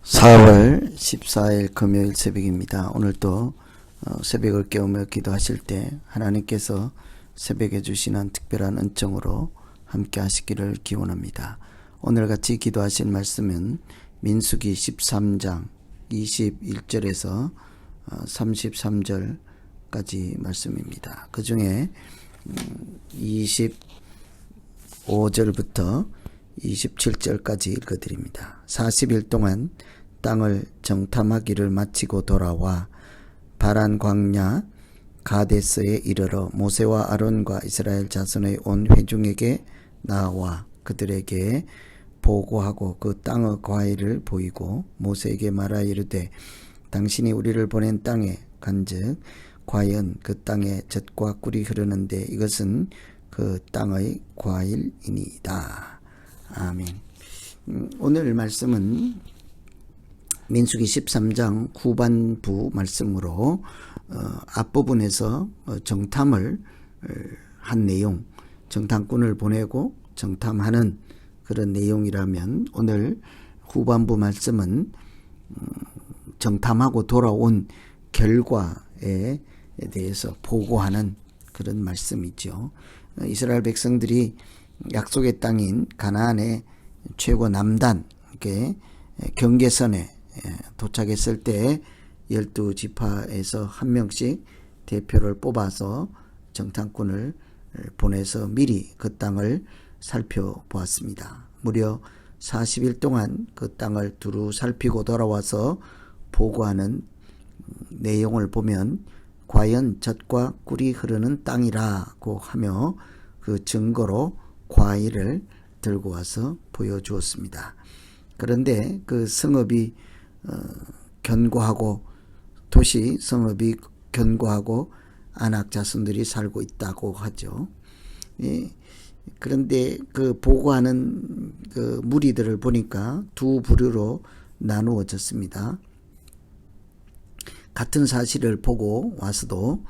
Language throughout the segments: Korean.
4월 14일 금요일 새벽입니다. 오늘도 새벽을 깨우며 기도하실 때 하나님께서 새벽에 주시는 특별한 은총으로 함께 하시기를 기원합니다. 오늘 같이 기도하실 말씀은 민수기 13장 21절에서 33절까지 말씀입니다. 그 중에 25절부터 27절까지 읽어드립니다. 40일 동안 땅을 정탐하기를 마치고 돌아와 바란 광야 가데스에 이르러 모세와 아론과 이스라엘 자손의 온 회중에게 나와 그들에게 보고하고 그 땅의 과일을 보이고 모세에게 말하 이르되 당신이 우리를 보낸 땅에 간즉 과연 그 땅에 젖과 꿀이 흐르는데 이것은 그 땅의 과일이니이다. 아멘. 오늘 말씀은 민수기 13장 후반부 말씀으로 앞부분에서 정탐을 한 내용, 정탐꾼을 보내고 정탐하는 그런 내용이라면 오늘 후반부 말씀은 정탐하고 돌아온 결과에 대해서 보고하는 그런 말씀이죠. 이스라엘 백성들이 약속의 땅인 가나안의 최고 남단 경계선에 도착했을 때 12지파에서 한 명씩 대표를 뽑아서 정탐꾼을 보내서 미리 그 땅을 살펴보았습니다. 무려 40일 동안 그 땅을 두루 살피고 돌아와서 보고하는 내용을 보면 과연 젖과 꿀이 흐르는 땅이라고 하며 그 증거로 과일을 들고 와서 보여주었습니다. 그런데 그 성읍이 견고하고 도시 성읍이 견고하고 안악 자손들이 살고 있다고 하죠. 그런데 그 보고하는 그 무리들을 보니까 두 부류로 나누어졌습니다. 같은 사실을 보고 와서도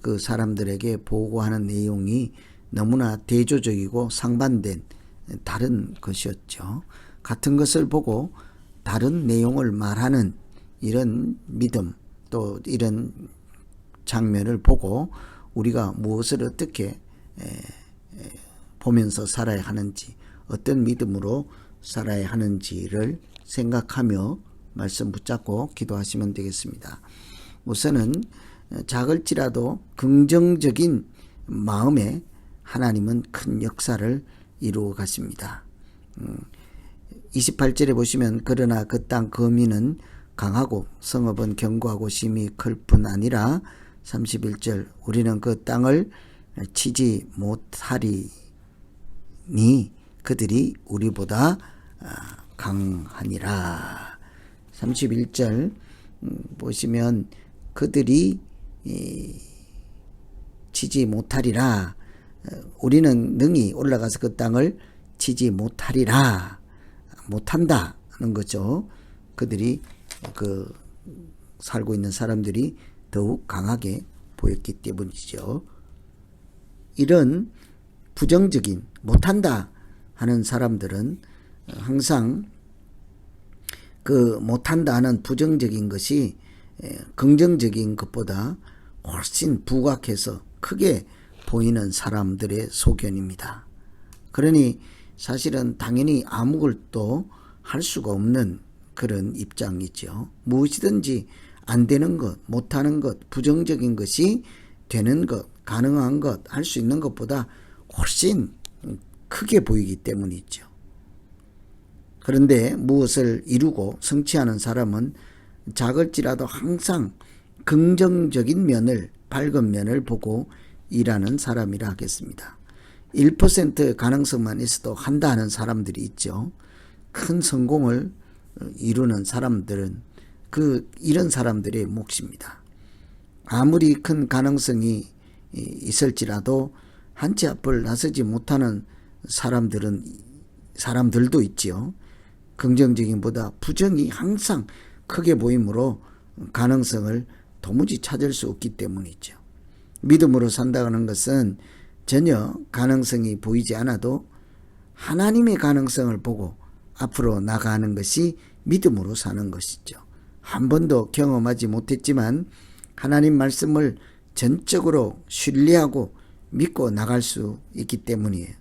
그 사람들에게 보고하는 내용이 너무나 대조적이고 상반된 다른 것이었죠. 같은 것을 보고 다른 내용을 말하는 이런 믿음 또 이런 장면을 보고 우리가 무엇을 어떻게 보면서 살아야 하는지 어떤 믿음으로 살아야 하는지를 생각하며 말씀 붙잡고 기도하시면 되겠습니다. 우선은 작을지라도 긍정적인 마음에 하나님은 큰 역사를 이루어 가십니다. 28절에 보시면 그러나 그 땅 거민은 강하고 성읍은 견고하고 심히 클 뿐 아니라 31절 우리는 그 땅을 치지 못하리니 그들이 우리보다 강하니라. 31절 보시면 그들이 치지 못하리라. 우리는 능히 올라가서 그 땅을 치지 못하리라. 못한다는 거죠. 그들이 그 살고 있는 사람들이 더욱 강하게 보였기 때문이죠. 이런 부정적인 못한다 하는 사람들은 항상 그 못한다 하는 부정적인 것이 긍정적인 것보다 훨씬 부각해서 크게 보이는 사람들의 소견입니다. 그러니 사실은 당연히 아무것도 할 수가 없는 그런 입장이죠. 무엇이든지 안 되는 것, 못하는 것, 부정적인 것이 되는 것, 가능한 것, 할 수 있는 것보다 훨씬 크게 보이기 때문이죠. 그런데 무엇을 이루고 성취하는 사람은 작을지라도 항상 긍정적인 면을, 밝은 면을 보고 일하는 사람이라 하겠습니다. 1% 가능성만 있어도 한다 하는 사람들이 있죠. 큰 성공을 이루는 사람들은 이런 사람들의 몫입니다. 아무리 큰 가능성이 있을지라도 한 치 앞을 나서지 못하는 사람들도 있지요. 긍정적인 보다 부정이 항상 크게 보이므로 가능성을 도무지 찾을 수 없기 때문이죠. 믿음으로 산다는 것은 전혀 가능성이 보이지 않아도 하나님의 가능성을 보고 앞으로 나가는 것이 믿음으로 사는 것이죠. 한 번도 경험하지 못했지만 하나님 말씀을 전적으로 신뢰하고 믿고 나갈 수 있기 때문이에요.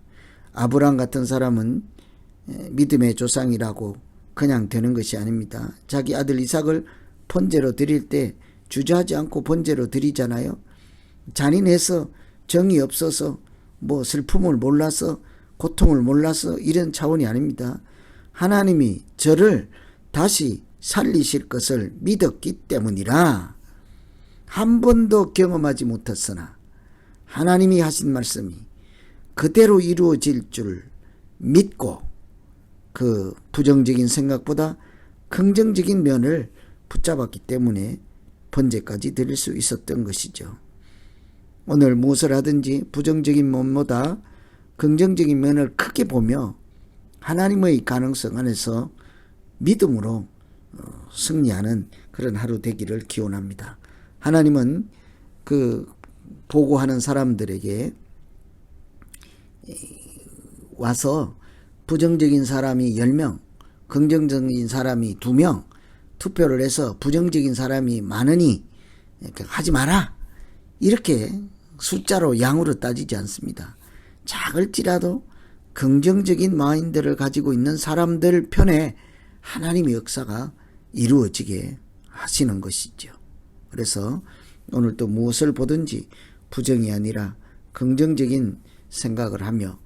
아브라함 같은 사람은 믿음의 조상이라고 그냥 되는 것이 아닙니다. 자기 아들 이삭을 번제로 드릴 때 주저하지 않고 번제로 드리잖아요. 잔인해서 정이 없어서 슬픔을 몰라서 고통을 몰라서 이런 차원이 아닙니다. 하나님이 저를 다시 살리실 것을 믿었기 때문이라 한 번도 경험하지 못했으나 하나님이 하신 말씀이 그대로 이루어질 줄 믿고 그 부정적인 생각보다 긍정적인 면을 붙잡았기 때문에 번제까지 드릴 수 있었던 것이죠. 오늘 무엇을 하든지 부정적인 면보다 긍정적인 면을 크게 보며 하나님의 가능성 안에서 믿음으로 승리하는 그런 하루 되기를 기원합니다. 하나님은 그 보고하는 사람들에게 와서 부정적인 사람이 10명, 긍정적인 사람이 2명 투표를 해서 부정적인 사람이 많으니 하지 마라, 이렇게 숫자로 양으로 따지지 않습니다. 작을지라도 긍정적인 마인드를 가지고 있는 사람들 편에 하나님의 역사가 이루어지게 하시는 것이죠. 그래서 오늘 또 무엇을 보든지 부정이 아니라 긍정적인 생각을 하며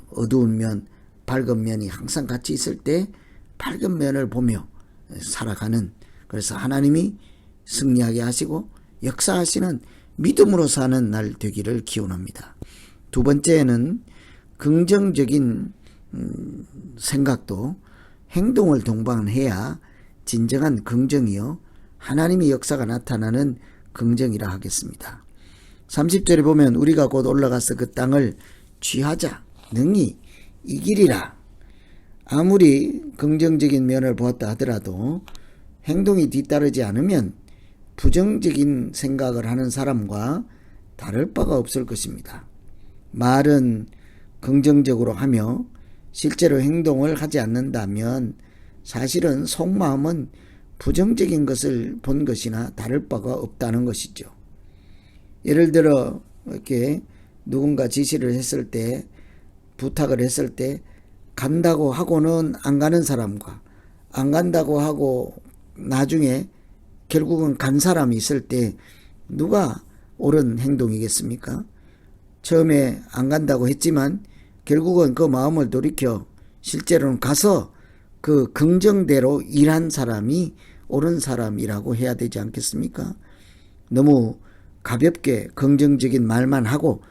어두운 면, 밝은 면이 항상 같이 있을 때 밝은 면을 보며 살아가는, 그래서 하나님이 승리하게 하시고 역사하시는 믿음으로 사는 날 되기를 기원합니다. 두 번째는 긍정적인 생각도 행동을 동반해야 진정한 긍정이요 하나님의 역사가 나타나는 긍정이라 하겠습니다. 30절에 보면 우리가 곧 올라가서 그 땅을 취하자 능히 이기리라. 아무리 긍정적인 면을 보았다 하더라도 행동이 뒤따르지 않으면 부정적인 생각을 하는 사람과 다를 바가 없을 것입니다. 말은 긍정적으로 하며 실제로 행동을 하지 않는다면 사실은 속마음은 부정적인 것을 본 것이나 다를 바가 없다는 것이죠. 예를 들어 이렇게 누군가 지시를 했을 때, 부탁을 했을 때 간다고 하고는 안 가는 사람과 안 간다고 하고 나중에 결국은 간 사람이 있을 때 누가 옳은 행동이겠습니까? 처음에 안 간다고 했지만 결국은 그 마음을 돌이켜 실제로는 가서 그 긍정대로 일한 사람이 옳은 사람이라고 해야 되지 않겠습니까? 너무 가볍게 긍정적인 말만 하고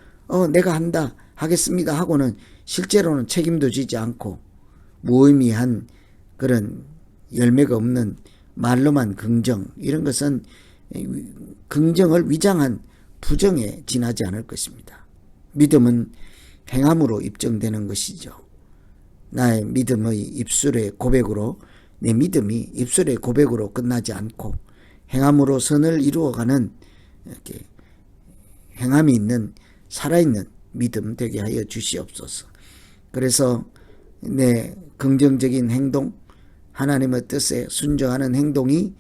내가 한다 하겠습니다 하고는 실제로는 책임도 지지 않고 무의미한 그런 열매가 없는 말로만 긍정, 이런 것은 긍정을 위장한 부정에 지나지 않을 것입니다. 믿음은 행함으로 입증되는 것이죠. 나의 믿음의 입술의 고백으로, 내 믿음이 입술의 고백으로 끝나지 않고 행함으로 선을 이루어가는 이렇게 행함이 있는 살아있는 믿음 되게 하여 주시옵소서. 그래서 내 긍정적인 행동, 하나님의 뜻에 순종하는 행동이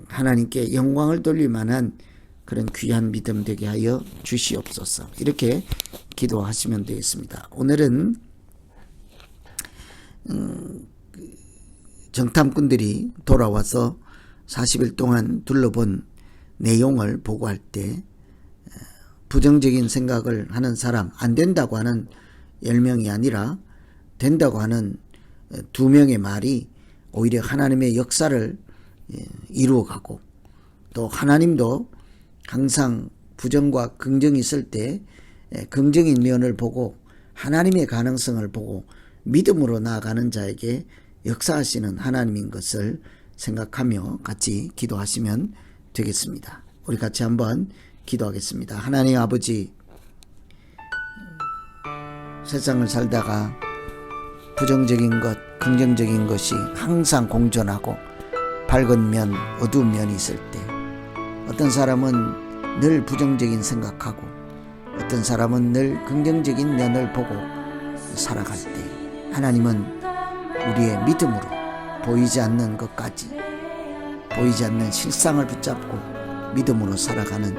하나님께 영광을 돌릴 만한 그런 귀한 믿음 되게 하여 주시옵소서. 이렇게 기도하시면 되겠습니다. 오늘은 정탐꾼들이 돌아와서 40일 동안 둘러본 내용을 보고할 때 부정적인 생각을 하는 사람, 안 된다고 하는 10명이 아니라 된다고 하는 2명의 말이 오히려 하나님의 역사를 이루어가고, 또 하나님도 항상 부정과 긍정이 있을 때 긍정인 면을 보고 하나님의 가능성을 보고 믿음으로 나아가는 자에게 역사하시는 하나님인 것을 생각하며 같이 기도하시면 되겠습니다. 우리 같이 한번 기도하겠습니다. 하나님 아버지, 세상을 살다가 부정적인 것, 긍정적인 것이 항상 공존하고 밝은 면, 어두운 면이 있을 때 어떤 사람은 늘 부정적인 생각하고 어떤 사람은 늘 긍정적인 면을 보고 살아갈 때 하나님은 우리의 믿음으로 보이지 않는 것까지, 보이지 않는 실상을 붙잡고 믿음으로 살아가는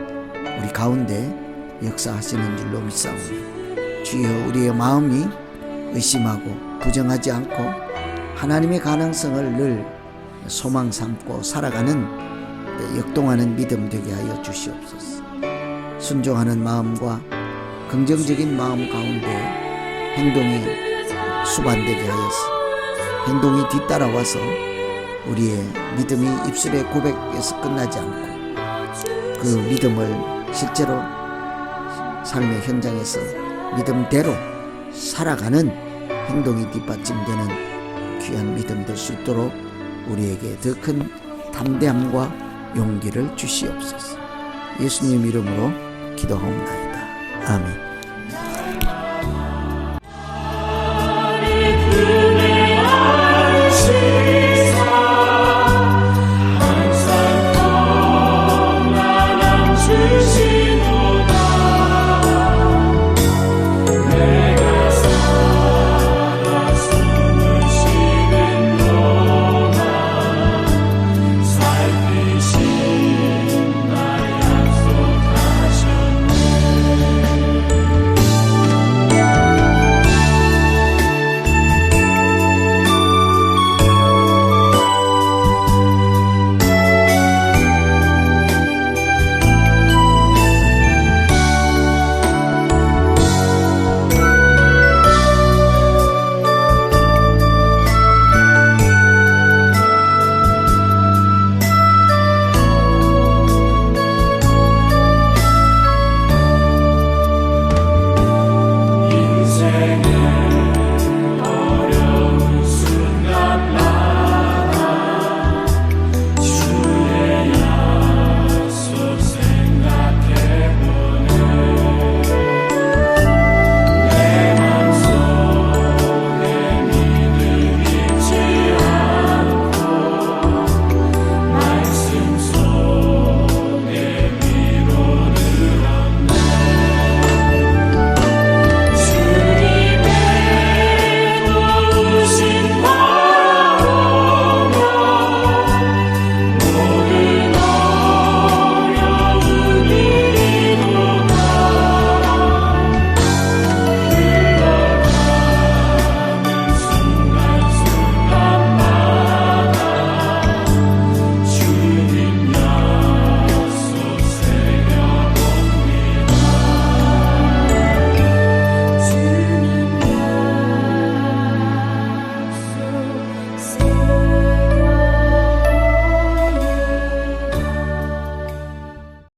우리 가운데 역사하시는 줄로 믿사오니 주여 우리의 마음이 의심하고 부정하지 않고 하나님의 가능성을 늘 소망 삼고 살아가는 역동하는 믿음 되게 하여 주시옵소서. 순종하는 마음과 긍정적인 마음 가운데 행동이 수반되게 하여서 행동이 뒤따라와서 우리의 믿음이 입술의 고백에서 끝나지 않고 그 믿음을 실제로 삶의 현장에서 믿음대로 살아가는 행동이 뒷받침되는 귀한 믿음 될 수 있도록 우리에게 더 큰 담대함과 용기를 주시옵소서. 예수님 이름으로 기도하옵나이다. 아멘.